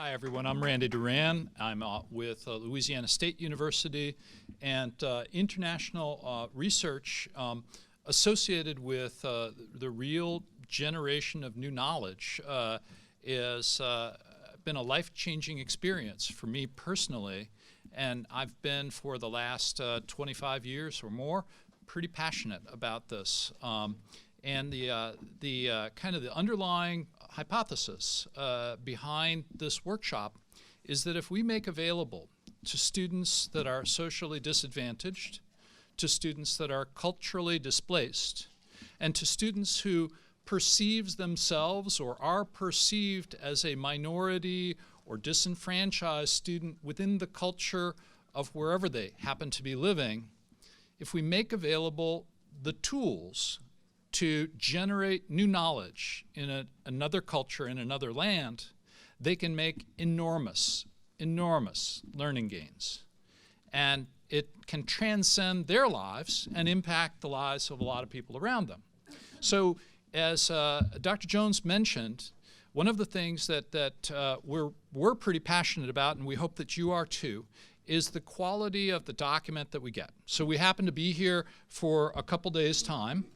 Hi, everyone. I'm Randy Duran. I'm with Louisiana State University, and international research associated with the real generation of new knowledge has been a life-changing experience for me personally, and I've been for the last 25 years or more pretty passionate about this. And the kind of the underlying hypothesis behind this workshop is that if we make available to students that are socially disadvantaged, to students that are culturally displaced, and to students who perceives themselves or are perceived as a minority or disenfranchised student within the culture of wherever they happen to be living, if we make available the tools to generate new knowledge in another culture, in another land, they can make enormous, enormous learning gains. And it can transcend their lives and impact the lives of a lot of people around them. So as Dr. Jones mentioned, one of the things that we're pretty passionate about, and we hope that you are too, is the quality of the document that we get. So we happen to be here for a couple days' time.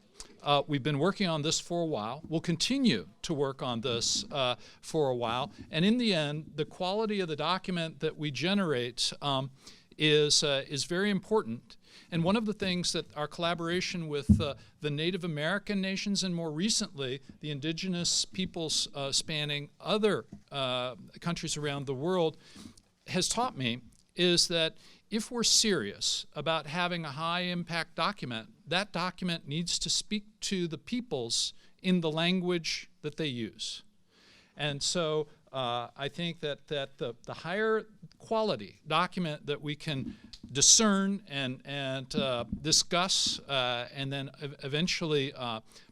We've been working on this for a while. We'll continue to work on this for a while. And in the end, the quality of the document that we generate is very important. And one of the things that our collaboration with the Native American nations, and more recently the indigenous peoples spanning other countries around the world, has taught me is that if we're serious about having a high-impact document, that document needs to speak to the peoples in the language that they use. And so I think that the higher quality document that we can discern and discuss and then eventually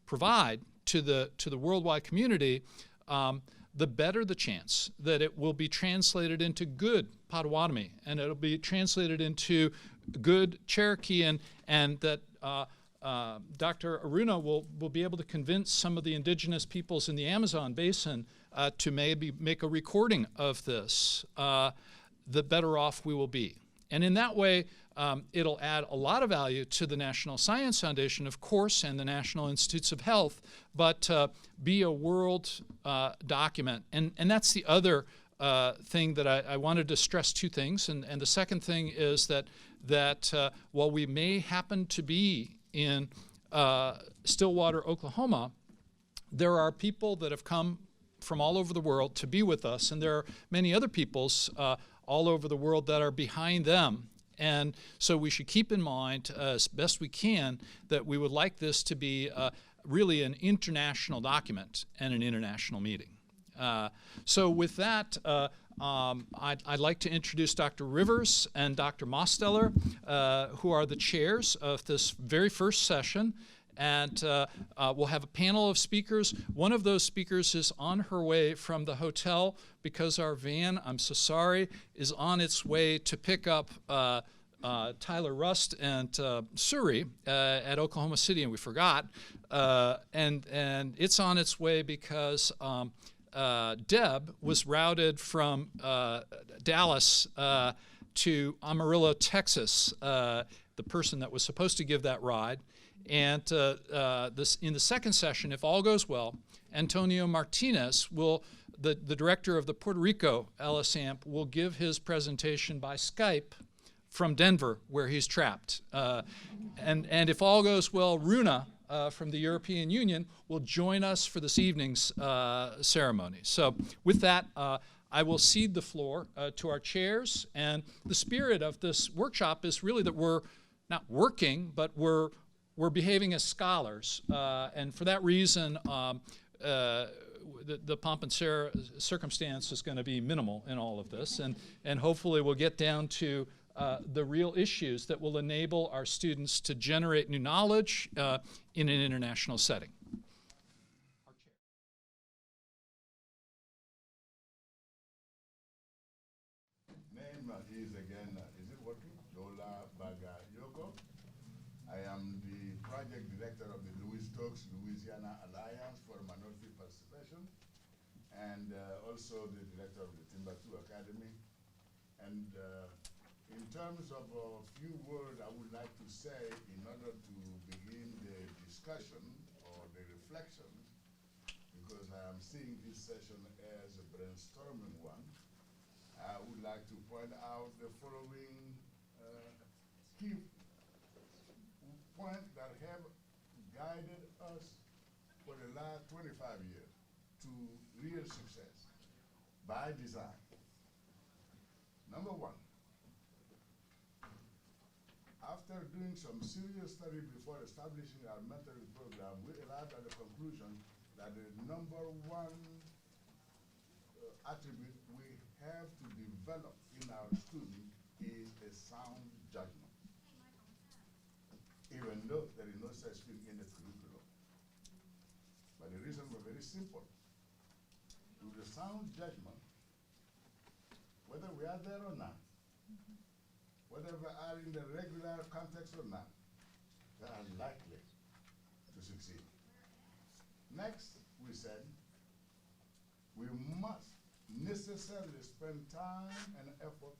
provide to the worldwide community, the better the chance that it will be translated into good Potawatomi, and it'll be translated into good Cherokee, and that Dr. Aruna will be able to convince some of the indigenous peoples in the Amazon basin to maybe make a recording of this, the better off we will be. And in that way, it'll add a lot of value to the National Science Foundation, of course, and the National Institutes of Health, but be a world document. And that's the other thing that I wanted to stress two things. And the second thing is that while we may happen to be in Stillwater, Oklahoma, there are people that have come from all over the world to be with us, and there are many other peoples all over the world that are behind them. And so we should keep in mind as best we can that we would like this to be really an international document and an international meeting. So with that, I'd like to introduce Dr. Rivers and Dr. Mosteller, who are the chairs of this very first session. And we'll have a panel of speakers. One of those speakers is on her way from the hotel because our van, I'm so sorry, is on its way to pick up Tyler Rust and Suri at Oklahoma City, and we forgot. And it's on its way because Deb was routed from Dallas to Amarillo, Texas, the person that was supposed to give that ride. And in the second session, if all goes well, Antonio Martinez the director of the Puerto Rico LSAMP, will give his presentation by Skype from Denver, where he's trapped. And if all goes well, Runa from the European Union will join us for this evening's ceremony. So with that, I will cede the floor to our chairs. And the spirit of this workshop is really that we're not working, but we're behaving as scholars, and for that reason, the pomp and circumstance is going to be minimal in all of this, and hopefully we'll get down to the real issues that will enable our students to generate new knowledge in an international setting. Name is again, is it working? Lola Bagayoko. I am the project director of the Louis Stokes Louisiana Alliance for Minority Participation. and also the director of the Timbuktu Academy. And in terms of a few words I would like to say in order to begin the discussion or the reflection, because I am seeing this session as a brainstorming one, I would like to point out the following key points that have guided us for the last 25 years to real success by design. Number one, after doing some serious study before establishing our mentoring program, we arrived at the conclusion that the number one attribute we have to develop in our students is a sound judgment, even though there is no such thing in the curriculum. But the reason was very simple. With the sound judgment, whether we are there or not, whether we are in the regular context or not, they are likely to succeed. Next, we said, we must necessarily spend time and effort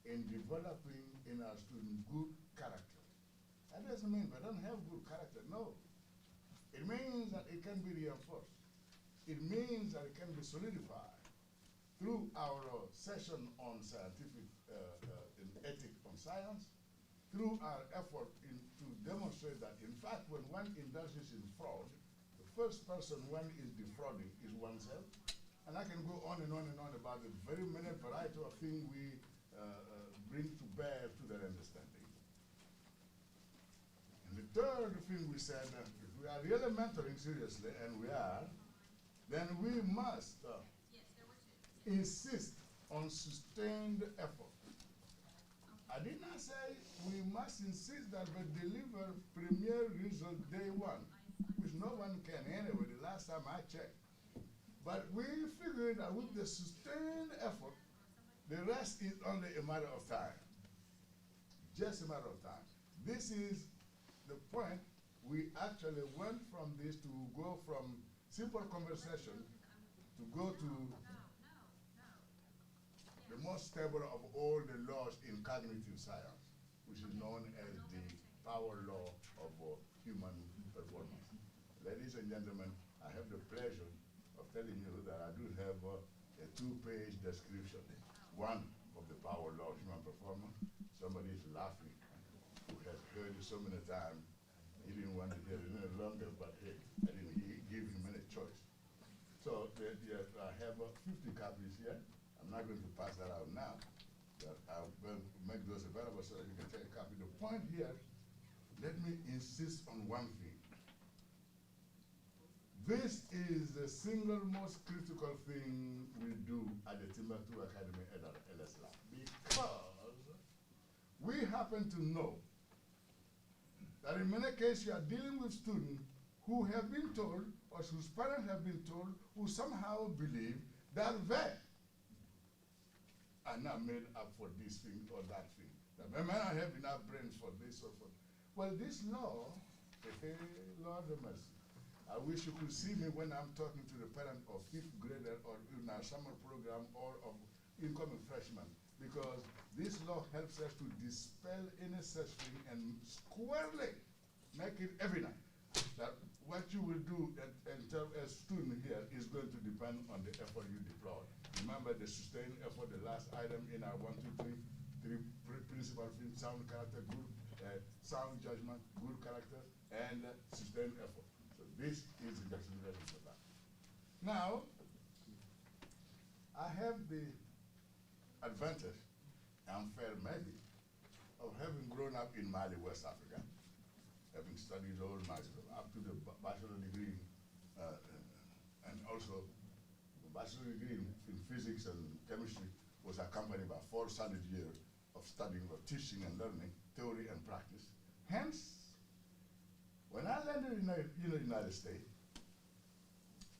in developing in our students good character. That doesn't mean we don't have good character, no. It means that it can be reinforced. It means that it can be solidified through our session on scientific ethics on science, through our effort to demonstrate that, in fact, when one indulges in fraud, the first person one is defrauding is oneself. And I can go on and on and on about the very many variety of things we bring to bear to their understanding. And the third thing we said, if we are really mentoring seriously, and we are, then we must insist on sustained effort. I did not say we must insist that we deliver premier result day one, which no one can anyway, the last time I checked. But we figured that with the sustained effort, the rest is only a matter of time. Just a matter of time. This is the point we actually went from this to go from simple conversation to go to the most stable of all the laws in cognitive science, which is known as the power law of human performance. Ladies and gentlemen, I have the pleasure of telling you that I do have a two-page description, one of the power law of human performance. Somebody is laughing, who has heard it so many times, he didn't want to hear it any longer, but hey, I didn't give him any choice. So I have 50 copies here. I'm not going to pass that out now, but I'll make those available so that you can take a copy. The point here, let me insist on one thing. This is the single most critical thing we do at the Timbuktu Academy at LSAMP, because we happen to know that in many cases you are dealing with students who have been told, or whose parents have been told, who somehow believe that they are not made up for this thing or that thing. That they may not have enough brains for this or for that. Well, this law, Lord have mercy. I wish you could see me when I'm talking to the parent of 5th grader or in our summer program or of incoming freshmen, because this law helps us to dispel any such thing and squarely make it evident that what you will do as a student here is going to depend on the effort you deploy. Remember the sustained effort, the last item in our 1, 2, 3 principal things: sound character, good sound judgment, good character, and sustained effort. So this is the justification for that. Now, I have the advantage, unfair maybe, of having grown up in Mali, West Africa, having studied all my, up to the bachelor degree, and also the bachelor degree in physics and chemistry was accompanied by 4 solid years of studying, of teaching and learning, theory and practice. Hence, when I landed in the United States,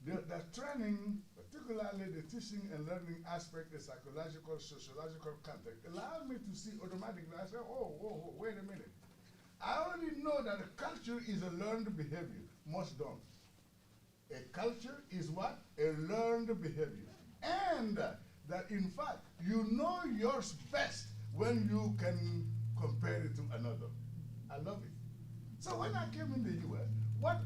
the training, particularly the teaching and learning aspect, the psychological, sociological context, allowed me to see automatically. I said, oh, wait a minute. I already know that the culture is a learned behavior, most don't. A culture is what? A learned behavior. And that in fact, you know yours best when you can compare it to another. I love it. So when I came in the US, what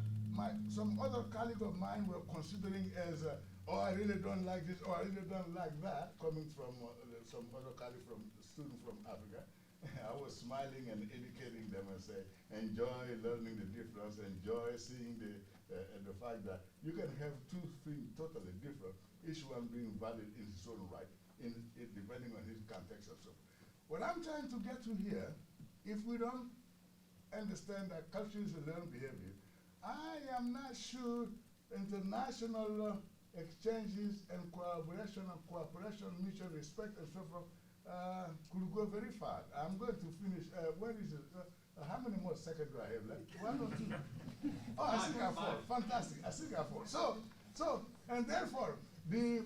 some other colleagues of mine were considering as, oh, I really don't like this, or I really don't like that, coming from some other colleague student from Africa, I was smiling and educating them and say, enjoy learning the difference, enjoy seeing the fact that you can have two things totally different, each one being valid in its own right, depending on his context and so forth. What I'm trying to get to here, if we don't understand that culture is a learned behavior, I am not sure international exchanges and cooperation, mutual respect, and so forth could go very far. I'm going to finish. Where is it? How many more seconds do I have left? 1 or 2? Oh, I think I have 4. Fantastic. I think I have 4. So, and therefore,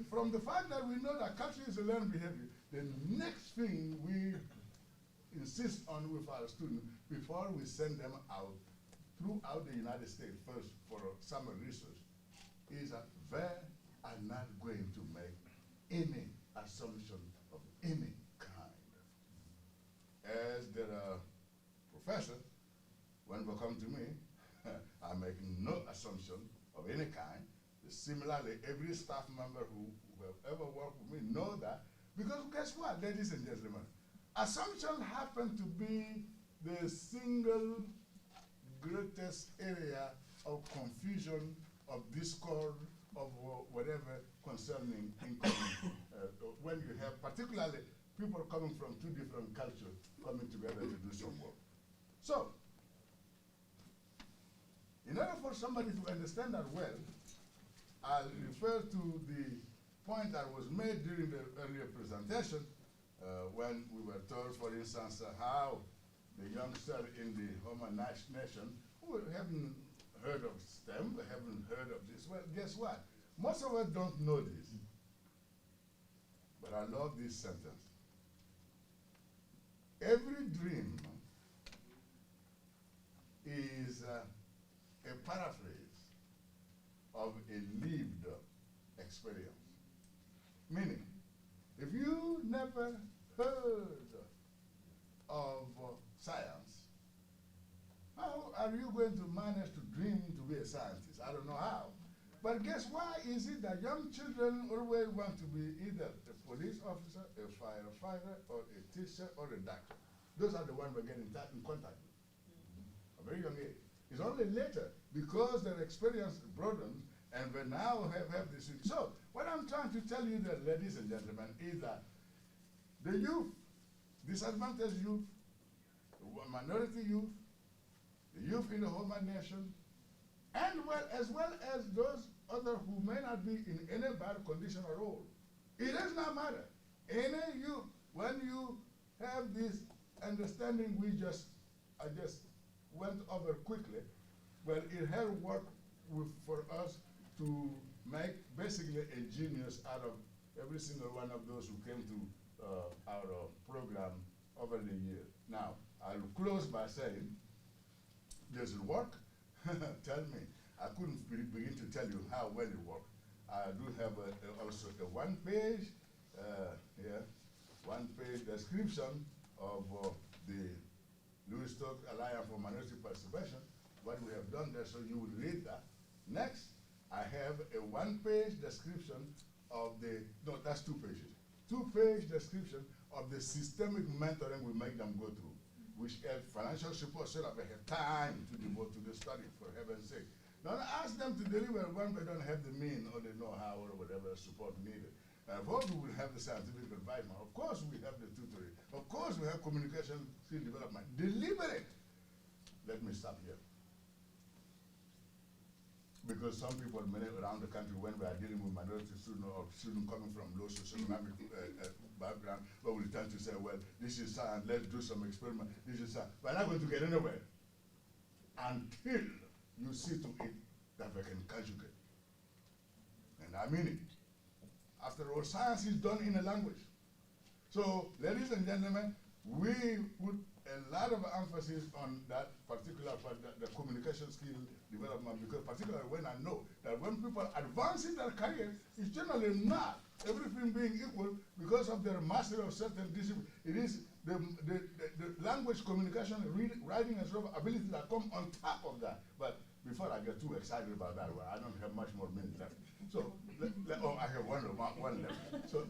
from the fact that we know that culture is a learned behavior, the next thing we insist on with our students before we send them out throughout the United States first for summer research is that they are not going to make any assumption of any kind. As there are professors, when they come to me, I'm making no assumption of any kind. Similarly, every staff member who have ever worked with me know that, because guess what, ladies and gentlemen, assumption happen to be the single greatest area of confusion, of discord, of whatever concerning income. When you have particularly people coming from 2 different cultures coming together to do some work. So, in order for somebody to understand that well, I'll refer to the point that was made during the earlier presentation when we were told, for instance, how the youngster in the Homer Nation who haven't heard of STEM, haven't heard of this. Well, guess what? Most of us don't know this. But I love this sentence. Every dream is a paraphrase of a lived experience. Meaning, if you never heard of science, how are you going to manage to dream to be a scientist? I don't know how. But guess why is it that young children always want to be either a police officer, a firefighter, or a teacher, or a doctor? Those are the ones we're getting in contact with. A very young age. It's only later, because their experience broadens, and we now have this. So, what I'm trying to tell you, that, ladies and gentlemen, is that the youth, disadvantaged youth, the minority youth, the youth in the Homer Nation, and as well as those others who may not be in any bad condition at all. It does not matter. Any youth, when you have this understanding I just went over quickly, but it has worked for us to make basically a genius out of every single one of those who came to our program over the years. Now, I'll close by saying, does it work? Tell me. I couldn't begin to tell you how well it works. I do have also a one-page description of the Louis Stokes Alliance for Minority Participation, what we have done there, so you will read that. Next, I have a one-page description of that's 2 pages. 2-page description of the systemic mentoring we make them go through, which has financial support so that they have time to devote to the study, for heaven's sake. Don't ask them to deliver when they don't have the means or the know-how or whatever support needed. Of course, we will have the scientific advisement. Of course, we have the tutoring. Of course, we have communication skill development. Deliberate. Let me stop here. Because some people around the country, when we are dealing with minority students or students coming from low socioeconomic background, we tend to say, well, this is science, let's do some experiment. This is science. We're not going to get anywhere until you see to it that we can conjugate. And I mean it. After all, science is done in a language. So, ladies and gentlemen, we put a lot of emphasis on that particular part, the communication skill development, because particularly when I know that when people advance in their career, it's generally not everything being equal because of their mastery of certain discipline. It is the language, communication, writing, and sort of ability that come on top of that. But before I get too excited about that, well, I don't have much more minutes left. So, oh, I have one left. So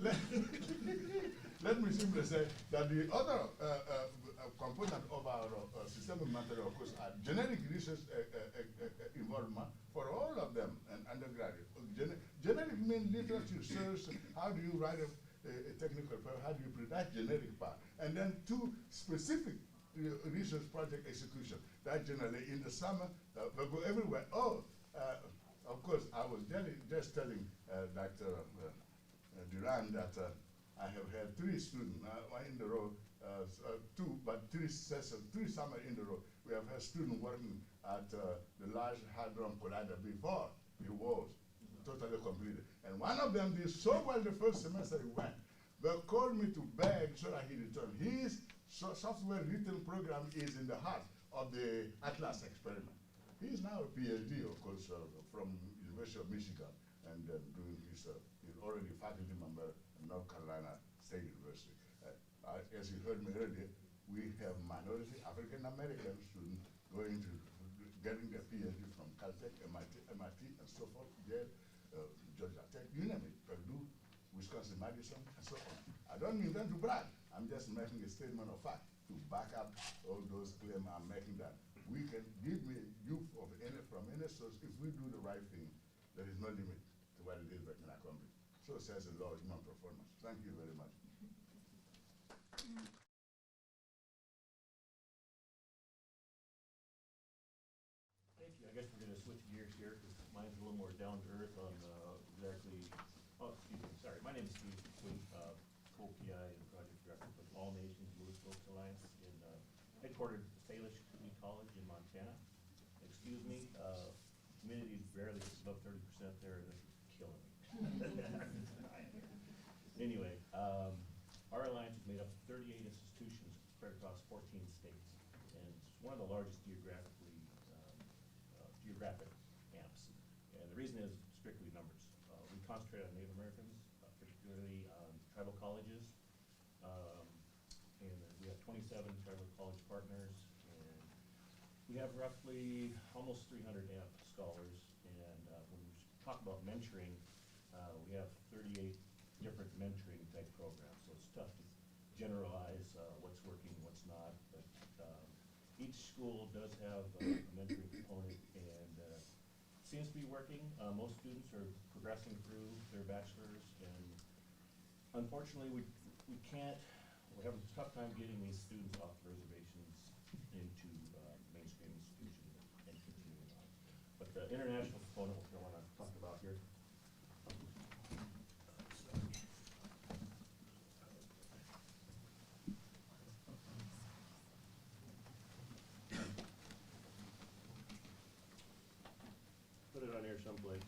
let me simply say that the other component of our systemic material, of course, are generic research involvement for all of them, and undergraduate. Generic means literature, search, how do you write a technical paper, how do you print that generic part. And then two specific research project execution. That generally in the summer, we go everywhere. Oh, of course, I was just telling Dr. Duran that I have had 3 students in the row, three sessions, 3 summers in the row. We have had students working at the Large Hadron Collider before it was totally completed. And one of them did so well the first semester he went. They called me to beg so that he returned. His software written program is in the heart of the Atlas experiment. He is now a PhD, of course, from University of Michigan, and doing his, he's already faculty member at North Carolina State University. As you heard me earlier, we have minority African-American students going to getting their PhD from Caltech, MIT, and so forth, Yale, Georgia Tech, you name it, Purdue, Wisconsin, Madison, and so on. I don't intend to brag. I'm just making a statement of fact to back up all those claims I'm making that we can give me youth of from any source. If we do the right thing, there is no limit to what it is we can accomplish. So says the law of human performance. Thank you very much. Thank you. I guess we're going to switch gears here because mine's a little more down to earth on exactly. Oh, excuse me. Sorry. My name is Steve Quinn, co-PI and project director for the All Nations Lewis Folks Alliance, headquartered at Salish Community College in Montana. Excuse me. Humidity barely gets above 30% there, and it's killing me. Anyway, our alliance is made up of 38 institutions spread across 14 states, and it's one of the largest geographic amps. And the reason is strictly numbers. We concentrate on Native Americans, particularly on tribal colleges, and we have 27 tribal college partners, and we have roughly almost 300 AMP scholars. And when we talk about mentoring, we have 38 different mentoring type programs, so it's tough to generalize what's working and what's not, but each school does have a mentoring component, and seems to be working. Most students are progressing through their bachelor's, and unfortunately we have a tough time getting these students off the reservations into mainstream institutions and continuing on. But the international component, which I want to talk about here. Put it on here someplace.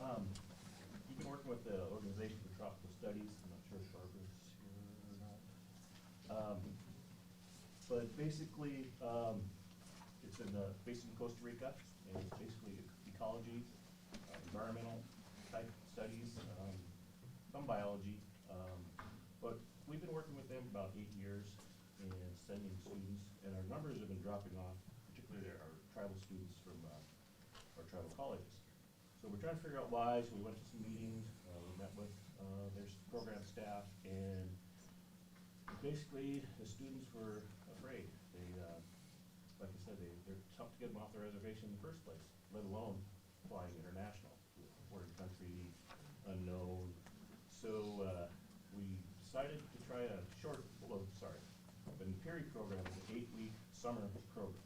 You've been working with the Organization for Tropical Studies. I'm not sure if Barbara's here or not. But basically, it's based in Costa Rica, and it's basically ecology, environmental type studies, some biology. But we've been working with them about 8 years and sending students, and our numbers have been dropping off, particularly our tribal students from our tribal colleges. So we're trying to figure out why, so we went to some meetings, we met with their program staff, and basically the students were afraid. They, like I said, they're tough to get them off the reservation in the first place, let alone flying international to a foreign country, unknown. So we decided to try a the Peary program is an 8-week summer program.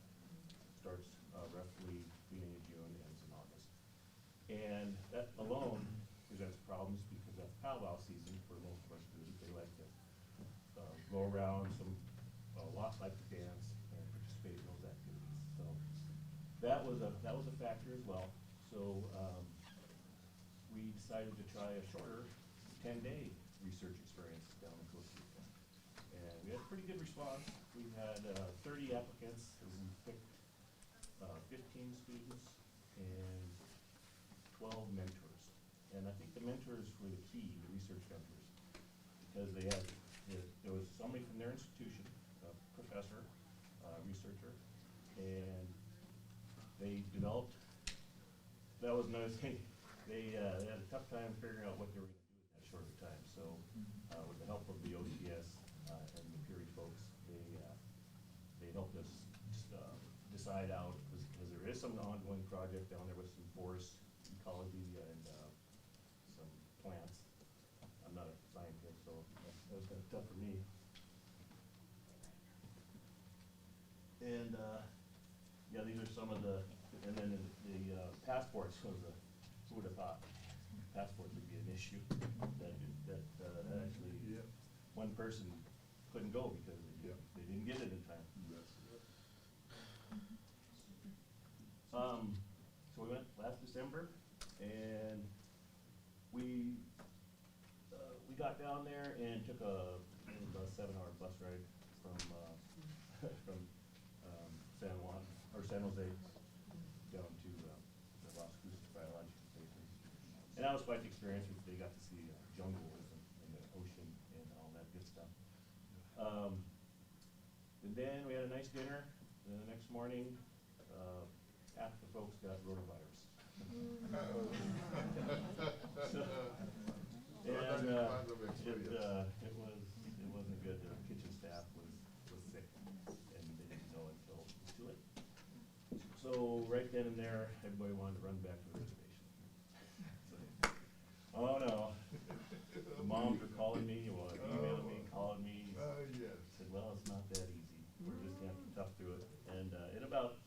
Starts roughly beginning of June, ends in August. And that alone presents problems because that's powwow season for most of our students. They like to go around, a lot like to dance and participate in those activities. So that was a factor as well. So we decided to try a shorter 10-day research experience down in Costa Rica. And we had pretty good response. We had 30 applicants, and we picked 15 students and 12 mentors. And I think the mentors were the key, the research mentors, because there was somebody from their institution, a professor, researcher, and they developed, that was another thing, they had a tough time figuring out what they were going to do in that short of time. So with the help of the OTS and the Peary folks, they helped us decide out, because there is some ongoing project down there with some forest ecology and some plants. I'm not a scientist, so that was kind of tough for me. And yeah, these are some of the, and then the passports was who would have thought passports would be an issue. That actually, one person couldn't go because they didn't get it in time. So we went last December, and we got down there and took about a 7-hour bus ride from San Jose down to the Las Cruces Biological Station. And that was quite the experience. They got to see jungles and the ocean and all that good stuff. And then we had a nice dinner. And the next morning, half the folks got rotavirus. It wasn't good. The kitchen staff was sick, and they didn't know until it was too late. So right then and there, everybody wanted to run back to the reservation. So, oh no! The moms were calling me, emailing me, calling me. Yes. Said, well, it's not that easy. We're just gonna have to tough through it. And in about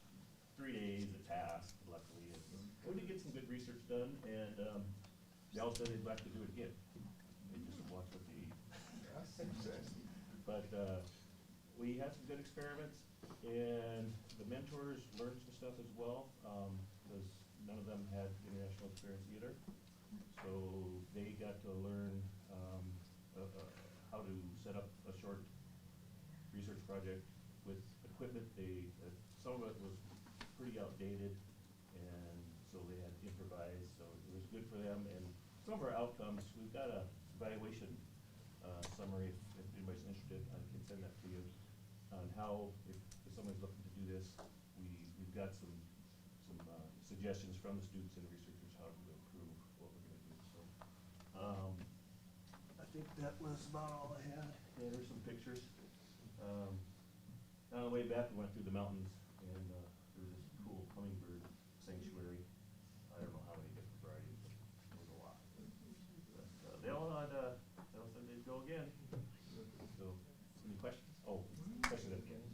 3 days, it passed. Luckily, we did get some good research done, and they all said they'd like to do it again. They just watch what they eat. That's success. But we had some good experiments, and the mentors learned some stuff as well, because none of them had international experience either. So they got to learn how to set up a short research project with equipment. Some of it was pretty outdated, and so they had to improvise. So it was good for them. And some of our outcomes, we've got a evaluation summary. If anybody's interested, I can send that to you on how, if somebody's looking to do this, we've got some suggestions from the students and researchers how to improve what we're going to do. So I think that was about all I had. Yeah, there's some pictures. On the way back, we went through the mountains, and there was this cool hummingbird sanctuary. I don't know how many different varieties, but it was a lot. But they all said they'd go again. So, any questions? Oh, questions at the end.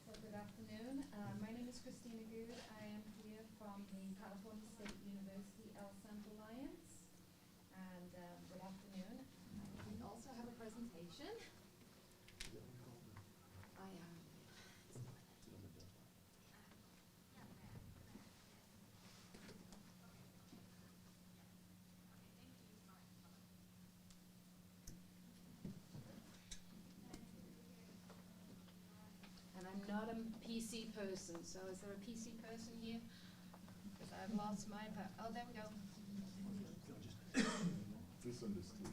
So good afternoon. My name is Christina Good. I am here from the California State University LSAMP Alliance. And good afternoon. We also have a presentation. And I'm not a PC person, so is there a PC person here? Because I've lost my, oh, there we go. This on the screen.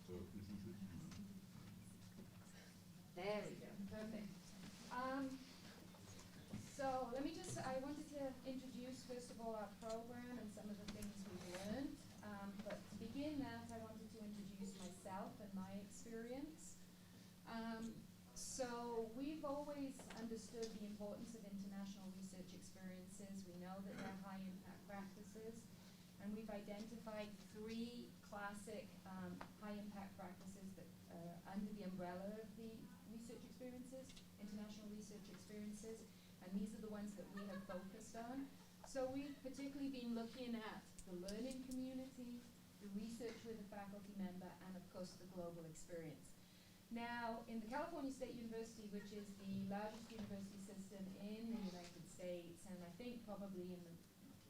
So this is it. There we go, perfect. So let me just, I wanted to introduce first of all our program and some of the things we've learned. But to begin that, I wanted to introduce myself and my experience. So we've always, understood the importance of international research experiences. We know that they're high impact practices, and we've identified 3 classic high impact practices that under the umbrella of the research experiences, international research experiences, and these are the ones that we have focused on. So we've particularly been looking at the learning community, the research with a faculty member, and of course the global experience. Now, in the California State University, which is the largest university system in the United States, and I think probably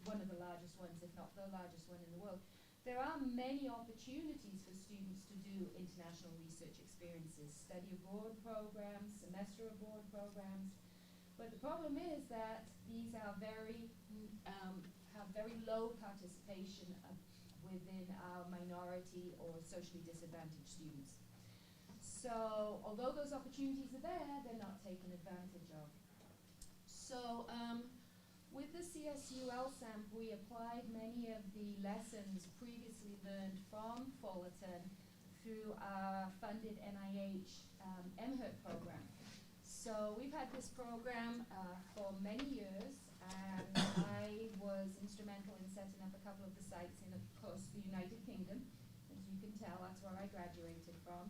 one of the largest ones, if not the largest one in the world, there are many opportunities for students to do international research experiences, study abroad programs, semester abroad programs. But the problem is that these are have very low participation within our minority or socially disadvantaged students. So although those opportunities are there, they're not taken advantage of. So with the CSU LSAMP, we applied many of the lessons previously learned from Fullerton through our funded NIH MHERT program. So we've had this program for many years, and I was instrumental in setting up a couple of the sites in, of course, the United Kingdom. As you can tell, that's where I graduated from.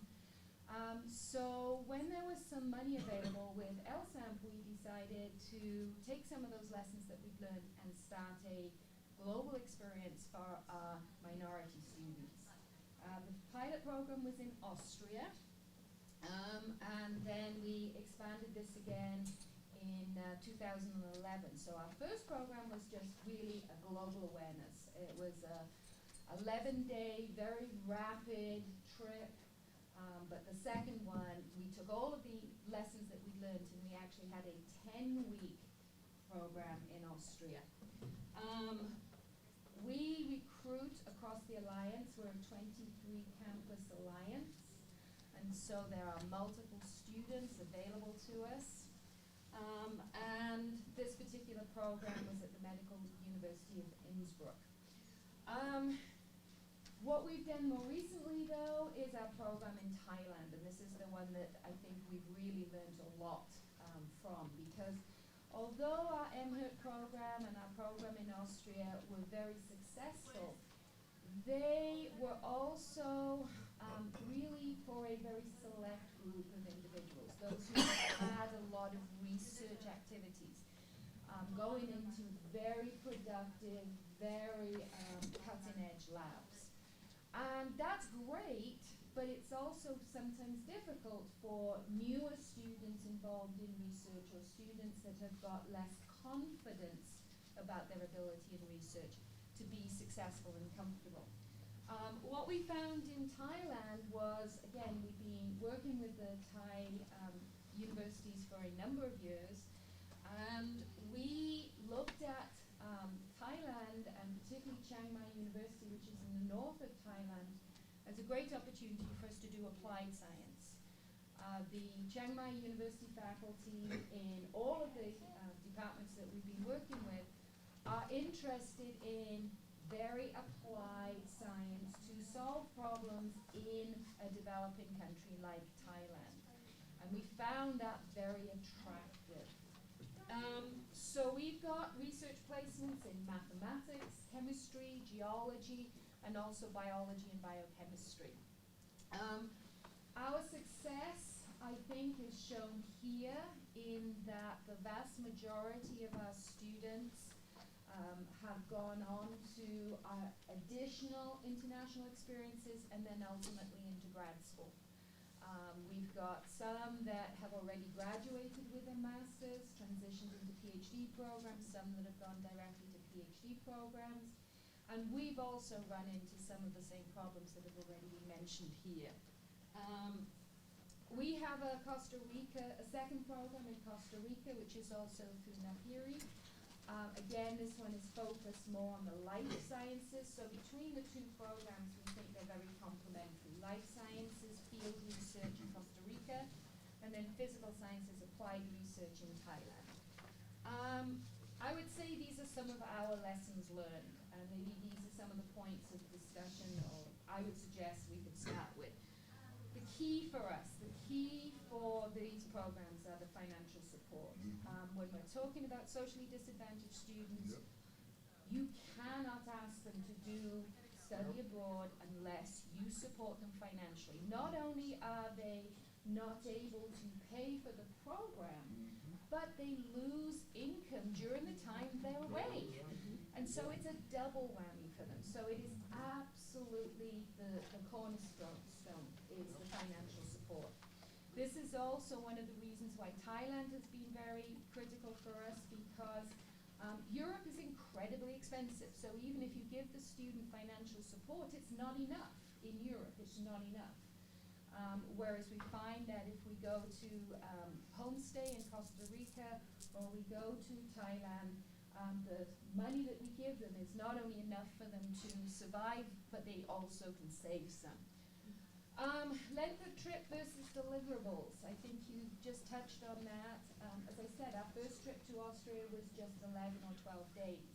So when there was some money available with LSAMP, we decided to take some of those lessons that we've learned and start a global experience for our minority students. The pilot program was in Austria, and then we expanded this again in 2011. So our first program was just really a global awareness. It was a 11-day, very rapid trip. But the second one, we took all of the lessons that we learned, and we actually had a 10-week program in Austria. We recruit across the Alliance. We're a 23-campus alliance, and so there are multiple students available to us. And this particular program was at the Medical University of Innsbruck. What we've done more recently, though, is our program in Thailand, and this is the one that I think we've really learned a lot from, because although our MHERT program and our program in Austria were very successful, they were also really for a very select group of individuals, those who had a lot of research activities, going into very productive, very cutting-edge labs. And that's great, but it's also sometimes difficult for newer students involved in research or students that have got less confidence about their ability in research to be successful and comfortable. What we found in Thailand was, again, we've been working with the Thai universities for a number of years, and we looked at Thailand, and particularly Chiang Mai University, which is in the north of Thailand, as a great opportunity for us to do applied science. The Chiang Mai University faculty in all of the departments that we've been working with are interested in very applied science to solve problems in a developing country like Thailand. And we found that very attractive. So we've got research placements in mathematics, chemistry, geology, and also biology and biochemistry. Our success, I think, is shown here in that the vast majority of our students have gone on to additional international experiences and then ultimately into grad school. We've got some that have already graduated with a master's, transitioned into PhD programs, some that have gone directly to PhD programs, and we've also run into some of the same problems that have already been mentioned here. We have a second program in Costa Rica, which is also through NAPIRI. Again, this one is focused more on the life sciences, so between the two programs, we think they're very complementary. Life sciences, field research in Costa Rica, and then physical sciences, applied research in Thailand. I would say these are some of our lessons learned, and maybe these are some of the points of discussion, or I would suggest we could start with. The key for us, the key for these programs are the financial support. support. When we're talking about socially disadvantaged students, Yep. you cannot ask them to do study abroad unless you support them financially. Not only are they not able to pay for the program, but they lose income during the time they're away. And so it's a double whammy for them. So it is absolutely the cornerstone is the financial support. This is also one of the reasons why Thailand has been very critical for us, because Europe is incredibly expensive. So even if you give the student financial support, it's not enough. In Europe, it's not enough. Whereas we find that if we go to homestay in Costa Rica or we go to Thailand, the money that we give them is not only enough for them to survive, but they also can save some. Length of trip versus deliverables. I think you just touched on that. As I said, our first trip to Austria was just 11 or 12 days.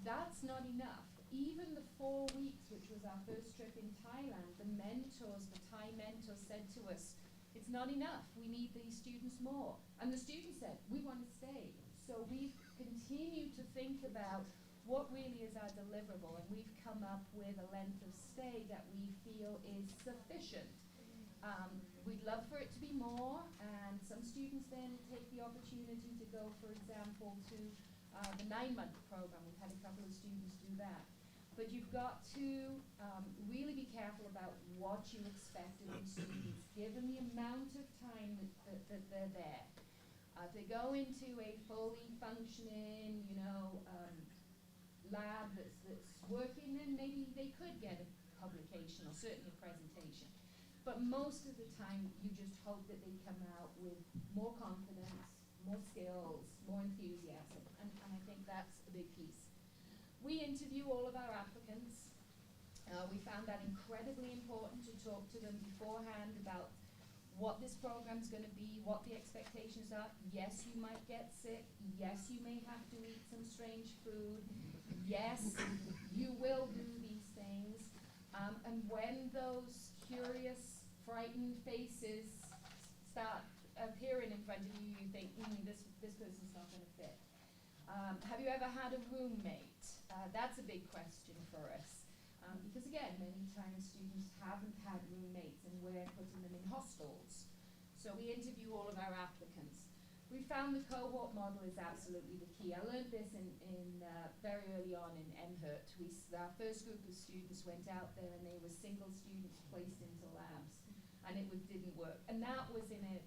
That's not enough. Even the 4 weeks, which was our first trip in Thailand, the Thai mentors said to us, it's not enough, we need these students more. And the students said, we want to stay. So we've continued to think about what really is our deliverable, and we've come up with a length of stay that we feel is sufficient. We'd love for it to be more, and some students then take the opportunity to go, for example, to the 9-month program. We've had a couple of students do that. But you've got to really be careful about what you expect of these students, given the amount of time that they're there. If they go into a fully functioning, lab that's working, then maybe they could get a publication or certainly a presentation. But most of the time, you just hope that they come out with more confidence, more skills, more enthusiasm, and I think that's a big piece. We interview all of our applicants. We found that incredibly important to talk to them beforehand about what this program's going to be, what the expectations are. Yes, you might get sick. Yes, you may have to eat some strange food. Yes, you will do these things. And when those curious, frightened faces start appearing in front of you, you think, this person's not going to fit. Have you ever had a roommate? That's a big question for us. Because again, many times students haven't had roommates and we're putting them in hostels. So we interview all of our applicants. We found the cohort model is absolutely the key. I learned this in very early on in MHERT. Our first group of students went out there and they were single students placed into labs. And it didn't work. And that was in an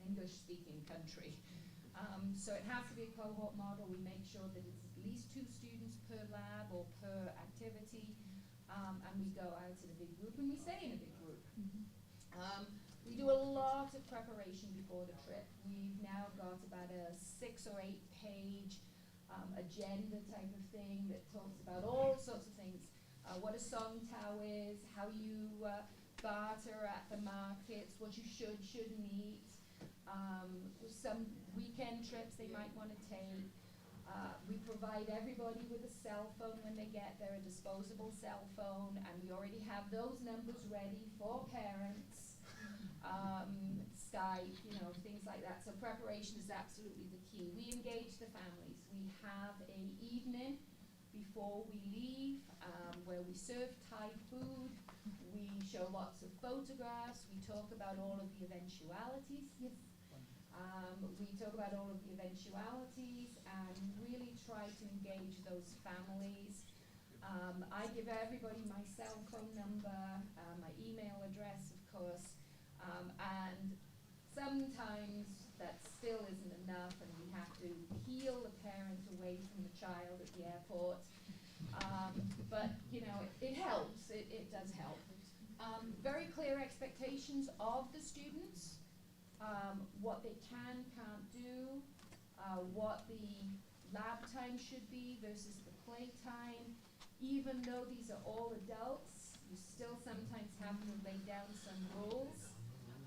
English-speaking country. So it has to be a cohort model. We make sure that it's at least 2 students per lab or per activity. And we go out in a big group and we stay in a big group. We do a lot of preparation before the trip. We've now got about a 6 or 8 page agenda type of thing that talks about all sorts of things. What a song tao is, how you barter at the markets, what you shouldn't eat, some weekend trips they might want to take. We provide everybody with a cell phone when they get there, a disposable cell phone, and we already have those numbers ready for parents, Skype, things like that. So preparation is absolutely the key. We engage the families. We have an evening before we leave where we serve Thai food. We show lots of photographs. We talk about all of the eventualities. Yes. We talk about all of the eventualities and really try to engage those families. I give everybody my cell phone number, my email address, of course, and sometimes that still isn't enough and we have to peel the parent away from the child at the airport. But, it helps. It does help. Very clear expectations of the students. What they can't do, what the lab time should be versus the play time. Even though these are all adults, you still sometimes have to lay down some rules.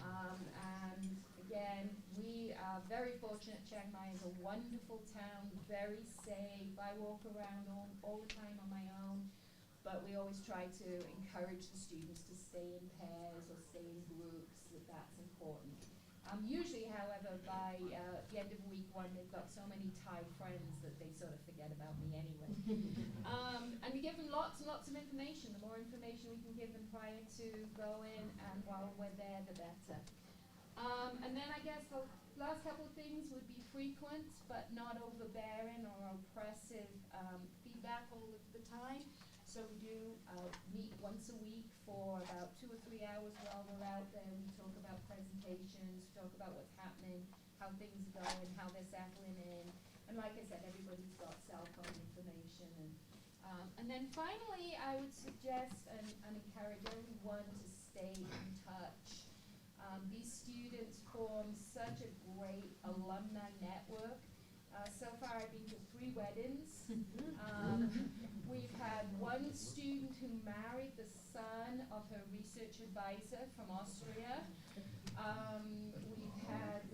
And again, we are very fortunate. Chiang Mai is a wonderful town, very safe. I walk around all the time on my own, but we always try to encourage the students to stay in pairs or stay in groups, that's important. Usually, however, by the end of week one, they've got so many Thai friends that they sort of forget about me anyway. And we give them lots and lots of information. The more information we can give them prior to going and while we're there, the better. And then I guess the last couple of things would be frequent but not overbearing or oppressive feedback all of the time. So we do meet once a week for about 2 or 3 hours while we're out there. We talk about presentations, talk about what's happening, how things are going, how they're settling in. And like I said, everybody's got cell phone information. And then finally, I would suggest and encourage everyone to stay in touch. These students form such a great alumni network. So far, I've been to 3 weddings. We've had one student who married the son of her research advisor from Austria. We've had,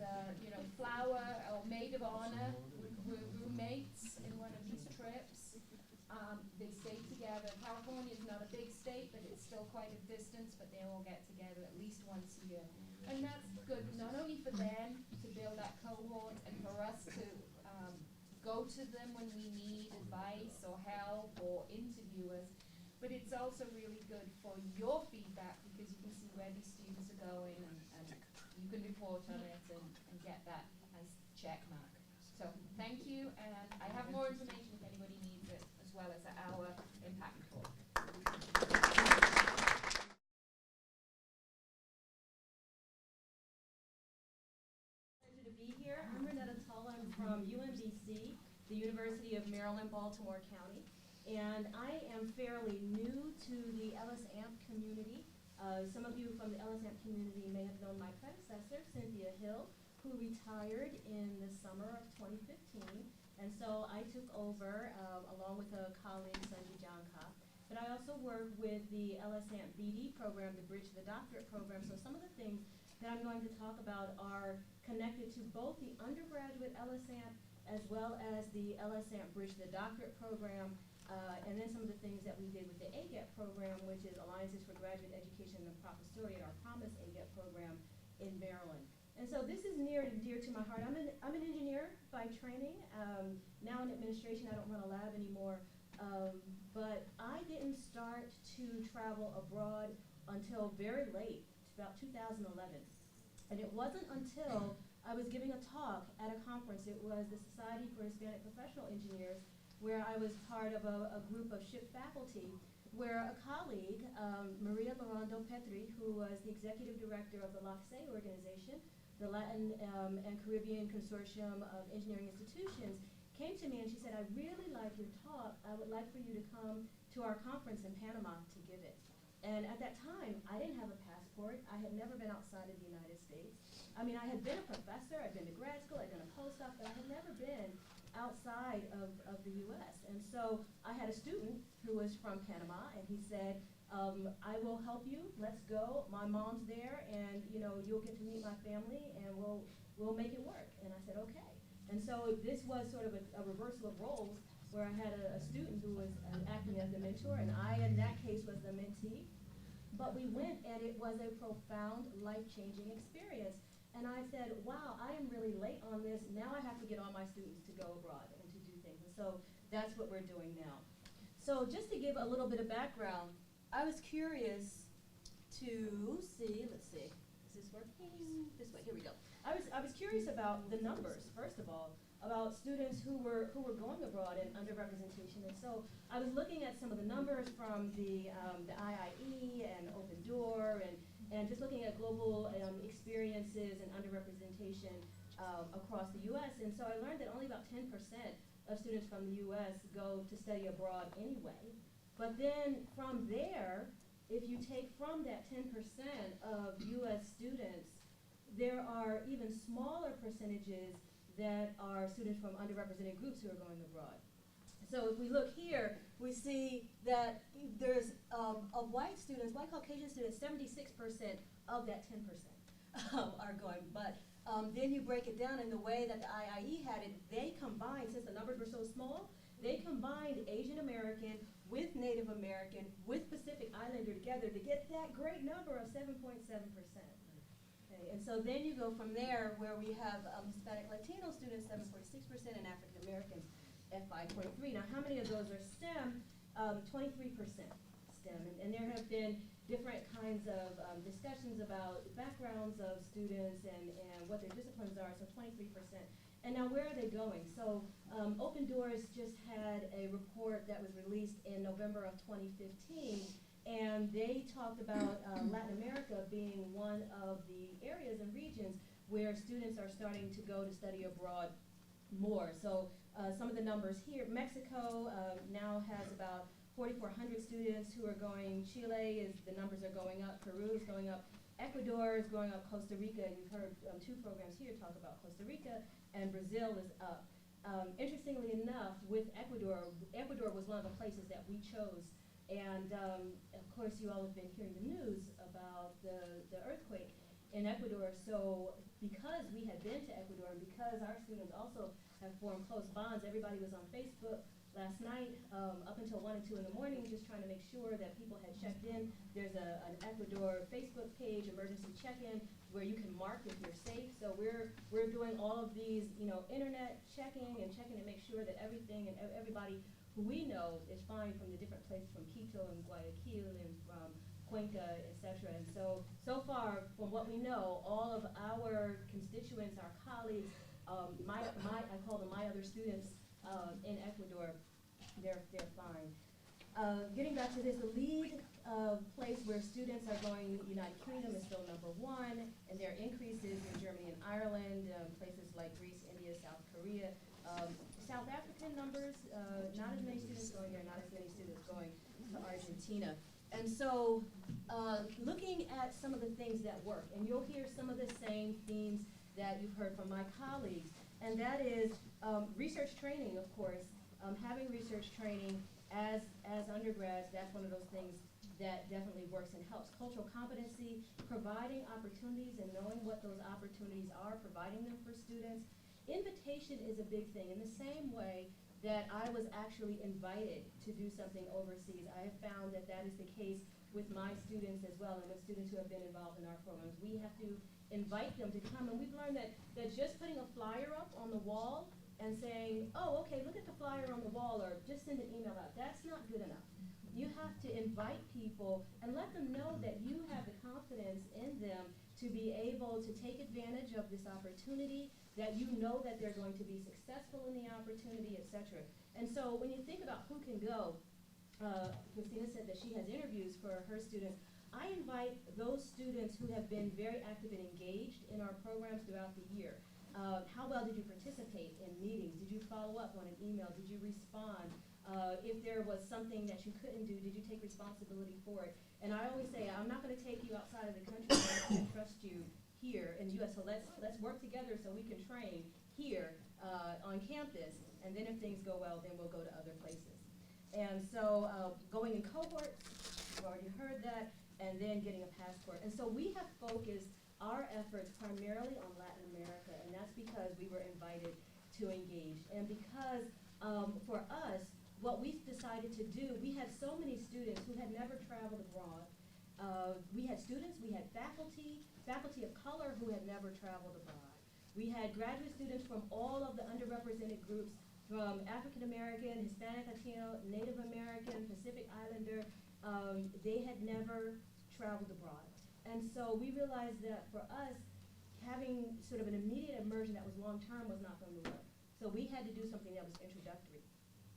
flower or maid of honor who were roommates in one of these trips. They stay together. California is not a big state, but it's still quite a distance, but they all get together at least once a year. And that's good, not only for them to build that cohort and for us to go to them when we need advice or help or interview us, but it's also really good for your feedback because you can see where these students are going and you can report on it and get that nice check mark. So thank you, and I have more information if anybody needs it, as well as our impact report. Pleasure to be here. I'm Renetta Tull. I'm from UMBC, the University of Maryland, Baltimore County, and I am fairly new to the LSAMP community. Some of you from the LSAMP community may have known my predecessor, Cynthia Hill, who retired in the summer of 2015, and so I took over along with a colleague, Sanjay Janka. But I also work with the LSAMP BD program, the Bridge to the Doctorate program, so some of the things that I'm going to talk about are connected to both the undergraduate LSAMP as well as the LSAMP Bridge to the Doctorate program, and then some of the things that we did with the AGET program, which is Alliances for Graduate Education and Professoriate, our Promise AGET program in Maryland. And so this is near and dear to my heart. I'm an engineer by training, now in administration. I don't run a lab anymore, but I didn't start to travel abroad until very late, about 2011. And it wasn't until I was giving a talk at a conference. It was the Society for Hispanic Professional Engineers, where I was part of a group of SHIP faculty, where a colleague, Maria Lorando Petri, who was the executive director of the LACSE organization, the Latin and Caribbean Consortium of Engineering Institutions, came to me and she said, I really like your talk. I would like for you to come to our conference in Panama to give it. And at that time, I didn't have a passport. I had never been outside of the United States. I mean, I had been a professor, I'd been to grad school, I'd done a postdoc, but I had never been outside of the US. And so I had a student who was from Panama, and he said, I will help you, let's go. My mom's there, and you'll get to meet my family, and we'll make it work. And I said, okay. And so this was sort of a reversal of roles, where I had a student who was acting as the mentor, and I, in that case, was the mentee. But we went, and it was a profound, life-changing experience. And I said, wow, I am really late on this. Now I have to get all my students to go abroad and to do things. And so that's what we're doing now. So just to give a little bit of background, I was curious to see, let's see, is this working? This way, here we go. I was curious about the numbers, first of all, about students who were going abroad in underrepresentation. And so I was looking at some of the numbers from the IIE and Open Door and just looking at global experiences and underrepresentation across the US. And so I learned that only about 10% of students from the US go to study abroad anyway. But then from there, if you take from that 10% of US students, there are even smaller percentages that are students from underrepresented groups who are going abroad. So if we look here, we see that there's of white students, white Caucasian students, 76% of that 10% are going. But then you break it down in the way that the IIE had it. They combined, since the numbers were so small, they combined Asian American with Native American with Pacific Islander together to get that great number of 7.7%. Okay, and so then you go from there where we have Hispanic Latino students, 7.6%, and African Americans at 5.3. Now, how many of those are STEM? 23% STEM, and there have been different kinds of discussions about the backgrounds of students and what their disciplines are, so 23%. And now where are they going? So Open Doors just had a report that was released in November of 2015, and they talked about Latin America being one of the areas and regions where students are starting to go to study abroad more. So some of the numbers here, Mexico now has about 4,400 students who are going. Chile is, the numbers are going up. Peru is going up. Ecuador is going up. Costa Rica, and you've heard two programs here talk about Costa Rica, and Brazil is up. Interestingly enough, with Ecuador, Ecuador was one of the places that we chose. And of course, you all have been hearing the news about the earthquake in Ecuador. So because we had been to Ecuador, and because our students also have formed close bonds, everybody was on Facebook last night up until 1 and 2 in the morning, just trying to make sure that people had checked in. There's an Ecuador Facebook page, emergency check-in, where you can mark if you're safe. So we're doing all of these, internet checking and checking to make sure that everything and everybody who we know is fine from the different places, from Quito and Guayaquil and from Cuenca, et cetera. And so far, from what we know, all of our constituents, our colleagues, I call them my other students in Ecuador, they're fine. Getting back to this, the lead place where students are going, United Kingdom is still #1, and there are increases in Germany and Ireland, places like Greece, India, South Korea. South African numbers, not as many students going there, not as many students going to Argentina. And so looking at some of the things that work, and you'll hear some of the same themes that you've heard from my colleagues, and that is research training, of course. Having research training as undergrads, that's one of those things that definitely works and helps. Cultural competency, providing opportunities and knowing what those opportunities are, providing them for students. Invitation is a big thing. In the same way that I was actually invited to do something overseas, I have found that that is the case with my students as well, and with students who have been involved in our programs. We have to invite them to come, and we've learned that just putting a flyer up on the wall and saying, oh, okay, look at the flyer on the wall, or just send an email out, that's not good enough. You have to invite people and let them know that you have the confidence in them to be able to take advantage of this opportunity, that you know that they're going to be successful in the opportunity, et cetera. And so when you think about who can go, Christina said that she has interviews for her students. I invite those students who have been very active and engaged in our programs throughout the year. How well did you participate in meetings? Did you follow up on an email? Did you respond? If there was something that you couldn't do, did you take responsibility for it? And I always say, I'm not going to take you outside of the country, but I can trust you here in the U.S. So let's work together so we can train here on campus, and then if things go well, then we'll go to other places. And so going in cohorts, you've already heard that, and then getting a passport. And so we have focused our efforts primarily on Latin America, and that's because we were invited to engage. And because for us, what we've decided to do, we had so many students who had never traveled abroad. We had students, we had faculty of color who had never traveled abroad. We had graduate students from all of the underrepresented groups, from African American, Hispanic, Latino, Native American, Pacific Islander. They had never traveled abroad. And so we realized that for us, having sort of an immediate immersion that was long-term was not going to work. So we had to do something that was introductory.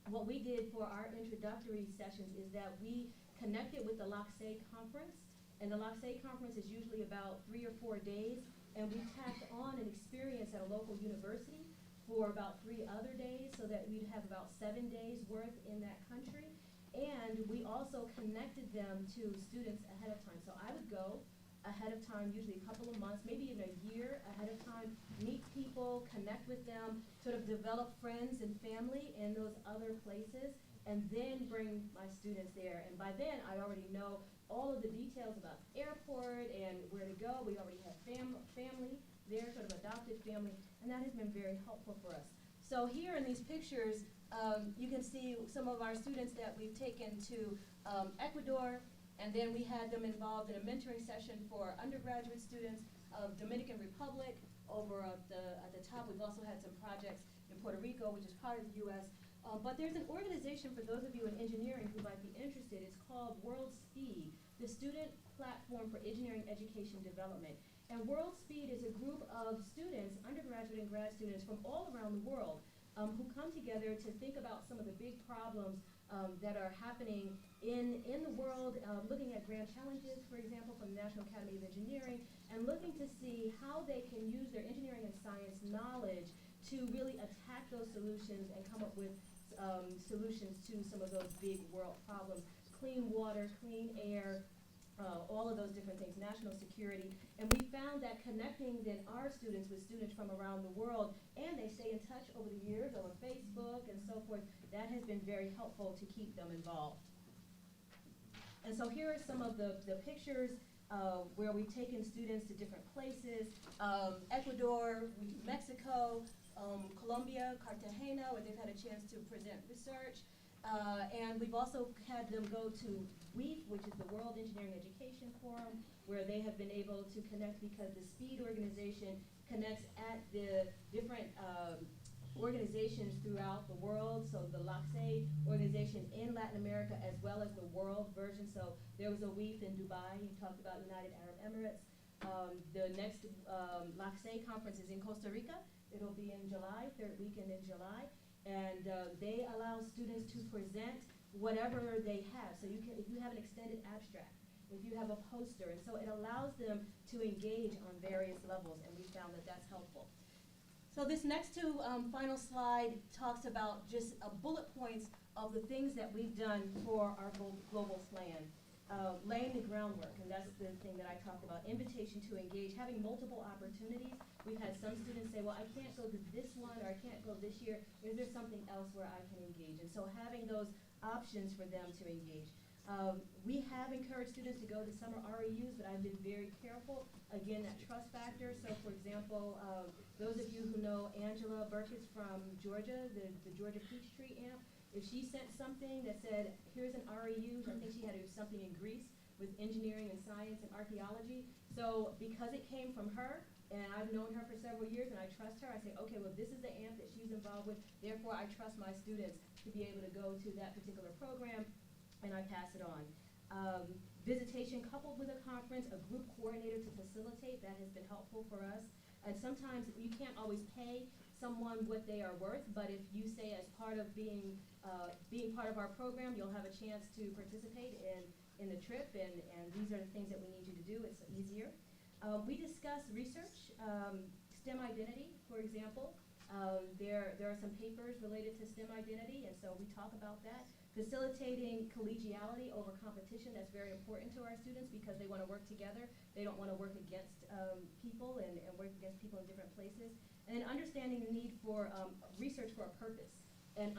What we did for our introductory sessions is that we connected with the LSAMP conference, and the LSAMP conference is usually about 3 or 4 days, and we tacked on an experience at a local university for about 3 other days, so that we'd have about 7 days worth in that country. And we also connected them to students ahead of time. So I would go ahead of time, usually a couple of months, maybe even a year ahead of time, meet people, connect with them, sort of develop friends and family in those other places, and then bring my students there. And by then, I already know all of the details about the airport and where to go. We already have family there, sort of adopted family, and that has been very helpful for us. So here in these pictures, you can see some of our students that we've taken to Ecuador, and then we had them involved in a mentoring session for undergraduate students. Dominican Republic over at the top. We've also had some projects in Puerto Rico, which is part of the U.S. But there's an organization for those of you in engineering who might be interested. It's called World Speed, the Student Platform for Engineering Education Development. And World Speed is a group of students, undergraduate and grad students from all around the world who come together to think about some of the big problems that are happening in the world, looking at grand challenges, for example, from the National Academy of Engineering, and looking to see how they can use their engineering and science knowledge to really attack those solutions and come up with solutions to some of those big world problems. Clean water, clean air, all of those different things, national security. And we found that connecting then our students with students from around the world, and they stay in touch over the years over Facebook and so forth, that has been very helpful to keep them involved. And so here are some of the pictures where we've taken students to different places. Ecuador, Mexico, Colombia, Cartagena, where they've had a chance to present research. And we've also had them go to WEEF, which is the World Engineering Education Forum, where they have been able to connect because the SPEED organization connects at the different organizations throughout the world. So the LSAMP organization in Latin America, as well as the world version. So there was a WEEF in Dubai. You talked about United Arab Emirates. The next LSAMP conference is in Costa Rica. It'll be in July, third weekend in July. And they allow students to present whatever they have. So if you have an extended abstract, if you have a poster, and so it allows them to engage on various levels, and we found that that's helpful. So this next final slide talks about just bullet points of the things that we've done for our global plan. Laying the groundwork, and that's the thing that I talked about, invitation to engage, having multiple opportunities. We've had some students say, well, I can't go to this one, or I can't go this year. Is there something else where I can engage? And so having those options for them to engage. We have encouraged students to go to summer REUs, but I've been very careful. Again, that trust factor. So for example, those of you who know Angela Burkis from Georgia, the Georgia Peachtree AMP, if she sent something that said, here's an REU, I think she had something in Greece with engineering and science and archaeology. So because it came from her, and I've known her for several years and I trust her, I say, okay, well, this is the AMP that she's involved with, therefore I trust my students to be able to go to that particular program, and I pass it on. Visitation coupled with a conference, a group coordinator to facilitate, that has been helpful for us. And sometimes you can't always pay someone what they are worth, but if you say as part of being part of our program, you'll have a chance to participate in the trip, and these are the things that we need you to do. It's easier. We discuss research, STEM identity, for example. There are some papers related to STEM identity, and so we talk about that. Facilitating collegiality over competition, that's very important to our students because they want to work together. They don't want to work against people and work against people in different places. And then understanding the need for research for a purpose, and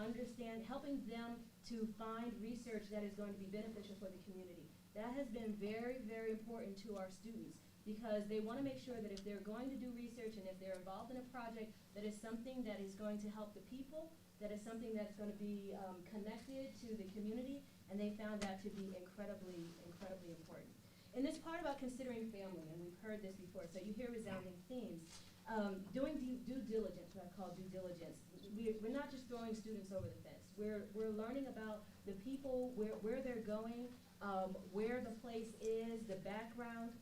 helping them to find research that is going to be beneficial for the community. That has been very, very important to our students because they want to make sure that if they're going to do research and if they're involved in a project, that is something that is going to help the people, that is something that's going to be connected to the community, and they found that to be incredibly, incredibly important. In this part about considering family, and we've heard this before, so you hear resounding themes. Doing due diligence, what I call due diligence. We're not just throwing students over the fence. We're learning about the people, where they're going, where the place is, the background,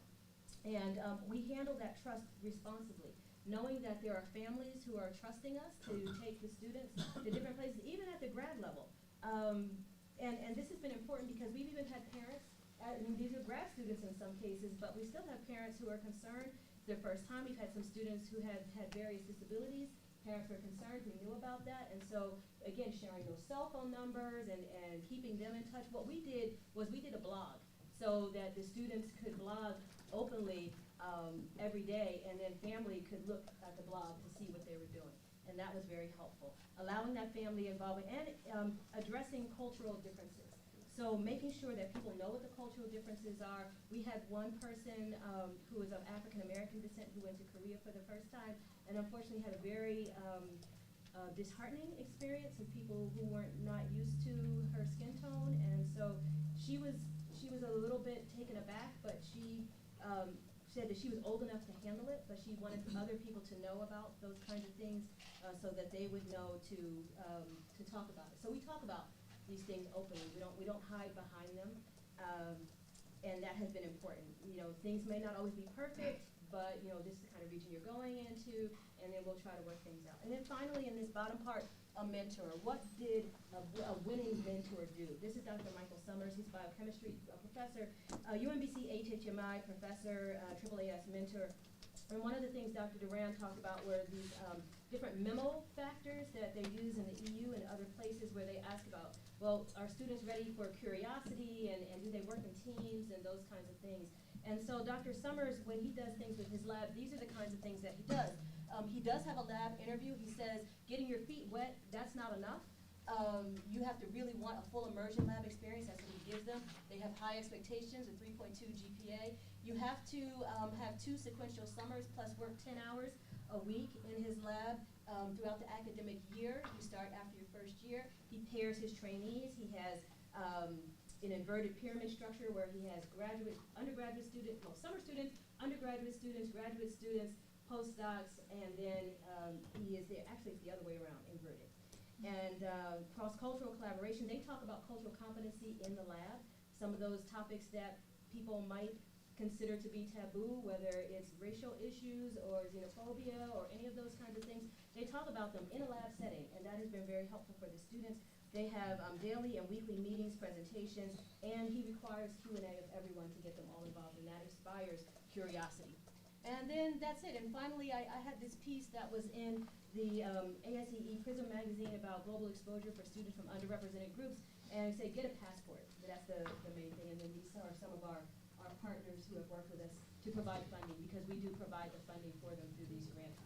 and we handle that trust responsibly, knowing that there are families who are trusting us to take the students to different places, even at the grad level. And this has been important because we've even had parents, and these are grad students in some cases, but we still have parents who are concerned. It's their first time. We've had some students who have had various disabilities. Parents were concerned. We knew about that. And so, again, sharing those cell phone numbers and keeping them in touch. What we did was we did a blog so that the students could blog openly every day, and then family could look at the blog to see what they were doing. And that was very helpful. Allowing that family involvement and addressing cultural differences. So making sure that people know what the cultural differences are. We had one person who was of African American descent who went to Korea for the first time, and unfortunately had a very disheartening experience with people who weren't not used to her skin tone, and so she was a little bit taken aback, but she said that she was old enough to handle it, but she wanted other people to know about those kinds of things so that they would know to talk about it. So we talk about these things openly. We don't hide behind them, and that has been important. You know, things may not always be perfect, but you know, this is the kind of region you're going into, and then we'll try to work things out. And then finally, in this bottom part, a mentor. What did a winning mentor do? This is Dr. Michael Summers. He's a biochemistry professor, UMBC HHMI professor, AAAS mentor. And one of the things Dr. Duran talked about were these different memo factors that they use in the EU and other places where they ask about, well, are students ready for curiosity and do they work in teams and those kinds of things. And so Dr. Summers, when he does things with his lab, these are the kinds of things that he does. He does have a lab interview. He says, getting your feet wet, that's not enough. You have to really want a full immersion lab experience. That's what he gives them. They have high expectations, a 3.2 GPA. You have to have 2 sequential summers plus work 10 hours a week in his lab throughout the academic year. You start after your first year. He pairs his trainees. He has an inverted pyramid structure where he has undergraduate students, well, summer students, undergraduate students, graduate students, postdocs, and then he is there. Actually, it's the other way around, inverted. And cross-cultural collaboration, they talk about cultural competency in the lab. Some of those topics that people might consider to be taboo, whether it's racial issues or xenophobia or any of those kinds of things, they talk about them in a lab setting, and that has been very helpful for the students. They have daily and weekly meetings, presentations, and he requires Q&A of everyone to get them all involved, and that inspires curiosity. And then that's it. And finally, I had this piece that was in the ASEE Prism magazine about global exposure for students from underrepresented groups, and say get a passport. That's the main thing. And then these are some of our partners who have worked with us to provide funding, because we do provide the funding for them through these grant